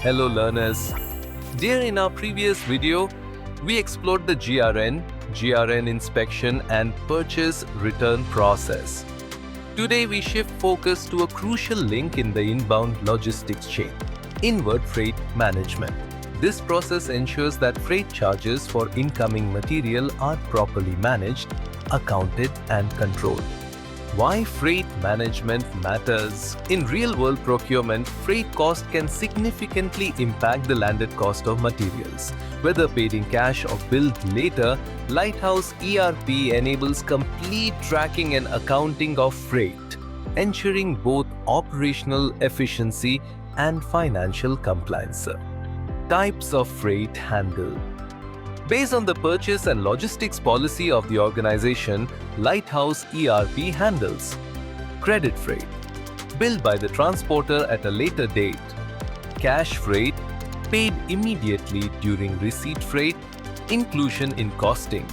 Hello learners. Dear, in our previous video, we explored the GRN inspection and purchase return process. Today we shift focus to a crucial link in the inbound logistics chain, inward freight management. This process ensures that freight charges for incoming material are properly managed, accounted and controlled. Why freight management matters? In real-world procurement, freight cost can significantly impact the landed cost of materials. Whether paid in cash or billed later, Lighthouse ERP enables complete tracking and accounting of freight, ensuring both operational efficiency and financial compliance. Types of freight handled. Based on the purchase and logistics policy of the organization, Lighthouse ERP handles credit freight, billed by the transporter at a later date; cash freight, paid immediately during receipt; freight, inclusion in costing.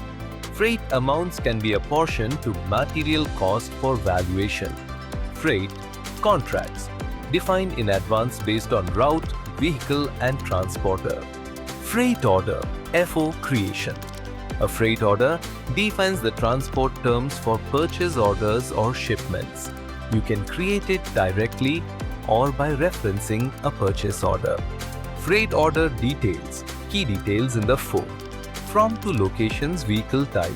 Freight amounts can be apportioned to material cost for valuation. Freight contracts, defined in advance based on route, vehicle and transporter. Freight order, FO creation. A freight order defines the transport terms for purchase orders or shipments. You can create it directly or by referencing a purchase order. Freight order details, key details in the FO. From to locations, vehicle type,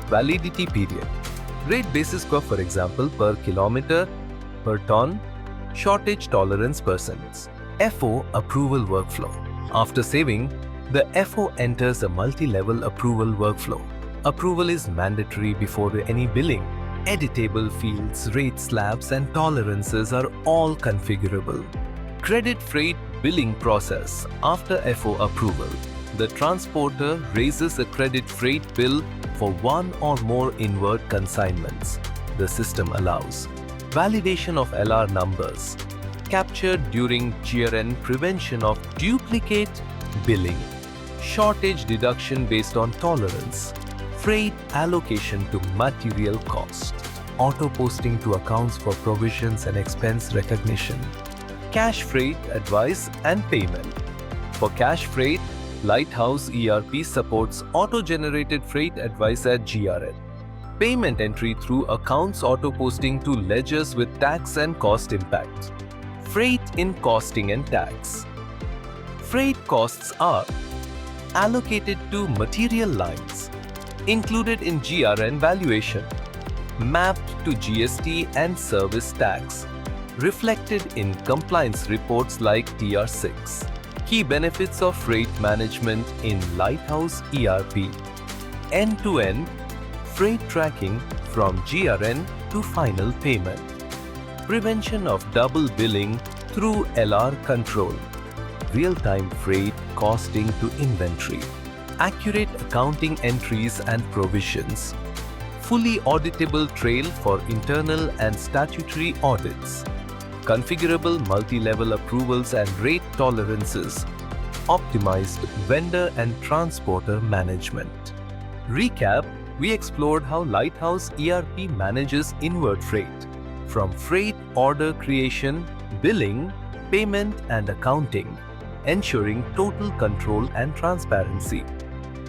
validity period, rate basis curve, for example, per kilometer, per ton, shortage tolerance %. FO approval workflow. After saving, the FO enters a multi-level approval workflow. Approval is mandatory before any billing. Editable fields, rate slabs and tolerances are all configurable. Credit freight billing process. After FO approval, the transporter raises a credit freight bill for one or more inward consignments. The system allows validation of LR numbers, captured during GRN, prevention of duplicate billing, shortage deduction based on tolerance, freight allocation to material cost, auto posting to accounts for provisions and expense recognition, cash freight advice and payment. For cash freight, Lighthouse ERP supports auto-generated freight advice at GRN, payment entry through accounts auto posting to ledgers with tax and cost impact, freight in costing and tax. Freight costs are allocated to material lines, included in GRN valuation, mapped to GST and service tax, reflected in compliance reports like TR6. Key benefits of freight management in Lighthouse ERP. End-to-end freight tracking from GRN to final payment. Prevention of double billing through LR control. Real-time freight costing to inventory, accurate accounting entries and provisions, fully auditable trail for internal and statutory audits, configurable multi-level approvals and rate tolerances, optimized vendor and transporter management. Recap: we explored how Lighthouse ERP manages inward freight, from freight order creation, billing, payment and accounting, ensuring total control and transparency.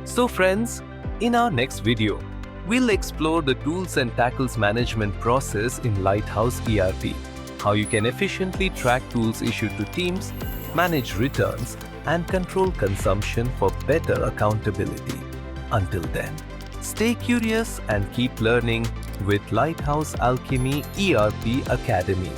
So friends, in our next video, we'll explore the tools and tackles management process in Lighthouse ERP, how you can efficiently track tools issued to teams, manage returns, and control consumption for better accountability. Until then, stay curious and keep learning with Lighthouse Alchemy ERP Academy.